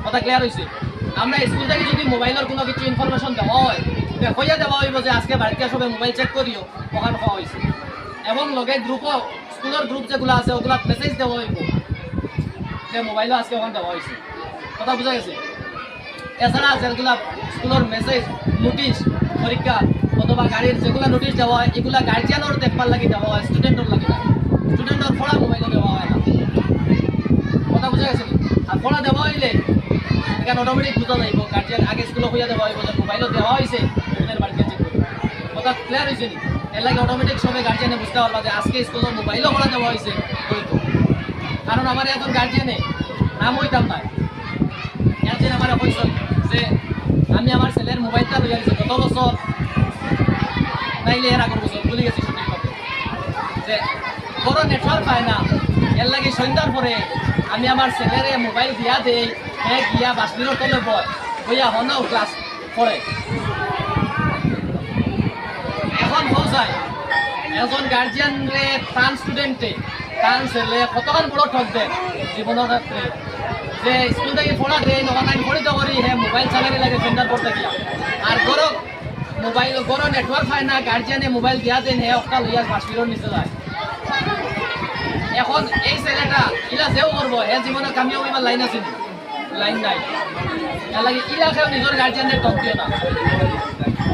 কথা ক্লিয়ার হয়েছে। আমরা স্কুল থেকে যদি মোবাইলের কোনো কিছু ইনফরমেশন দেওয়া হয় হইয়া দেওয়া হইব যে আজকে বাড়িতে সবাই মোবাইল চেক করিও ওখানে খাওয়া হয়েছে, এবং লগে গ্রুপও স্কুলের গ্রুপ যেগুলো আছে ওগুলো মেসেজ দেওয়া হইব যে মোবাইলও আজকে ওখানে দেওয়া হয়েছে। কথা বোঝা গেছে? এছাড়া যেগুলো স্কুলের মেসেজ নোটিশ পরীক্ষা অথবা গাড়ির যেগুলো নোটিশ দেওয়া হয় এগুলা গার্জিয়ানের দেখবার লাগি দেওয়া হয়, স্টুডেন্টের লাগি না। স্টুডেন্টের পড়া মোবাইলে দেওয়া হয় না। কথা বোঝা গেছে? আর পড়া দেওয়া হইলে এখানে অটোমেটিক বুঝা যাইব গার্জিয়ান আগে স্কুলে হইয়া দেওয়া হইব যে মোবাইলও দেওয়া হয়েছে ওদের বাড়িতে চেক করবে। কথা ক্লিয়ার হয়েছে নি? এর লাগে অটোমেটিক সবাই গার্জিয়ানে বুঝতে পারবা যে আজকে স্কুলের মোবাইলও পড়া দেওয়া হয়েছে হইতো। কারণ আমার এখন গার্জিয়ানে নাম হইতাম না, গার্জিয়ান আমার কইস যে আমি আমার ছেলের মোবাইলটা লইয়া গেছি গত বছর নাইলে এর আগের বছর ভুলে গেছি সঠিকভাবে, যে বড় নেটওয়ার্ক পায় না, এর লাগে সন্ধ্যার পরে আমি আমার ছেলের মোবাইল দিয়া দেই, হ্যাঁ গিয়া বাসলির তলে বয় বইয়া হনাও ক্লাস পড়ে। এখন পৌঁছায় এজন গার্জিয়ানরে তান স্টুডেন্টে তান ছেলে কতক্ষণ বড় ঠক দেয় জীবনের ক্ষেত্রে, যে স্কুল থেকে পড়া দেয় অনলাইন পড়িতে করি হ্যাঁ মোবাইল চালানি লাগে সন্ধ্যার পর থেকে, আর গরম মোবাইল গরম নেটওয়ার্ক পায় না, গার্জিয়ানে মোবাইল দিয়া দেন হ্যাঁ একটা লইয়া বাসলির নিচে যায়। এখন এই ছেলেটা ইলা যেও করবো হ্যাঁ জীবনে কামিয়াব এবার লাইন আছে নি? লাইন নাই। এর লাগে ইলাকেও নিজের গার্জিয়ানের টক দিও না।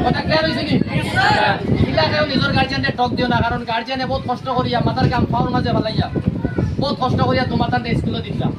কথা ক্লিয়ার হয়েছে নি? ইলাকেও নিজের গার্জিয়ানের টক দিও না, কারণ গার্জিয়ানে বহুত কষ্ট করিয়া মাথার কাম পাওয়ার মাঝে ভালাইয়া বহুত কষ্ট করিয়া তোমার তার স্কুলে দিলাম।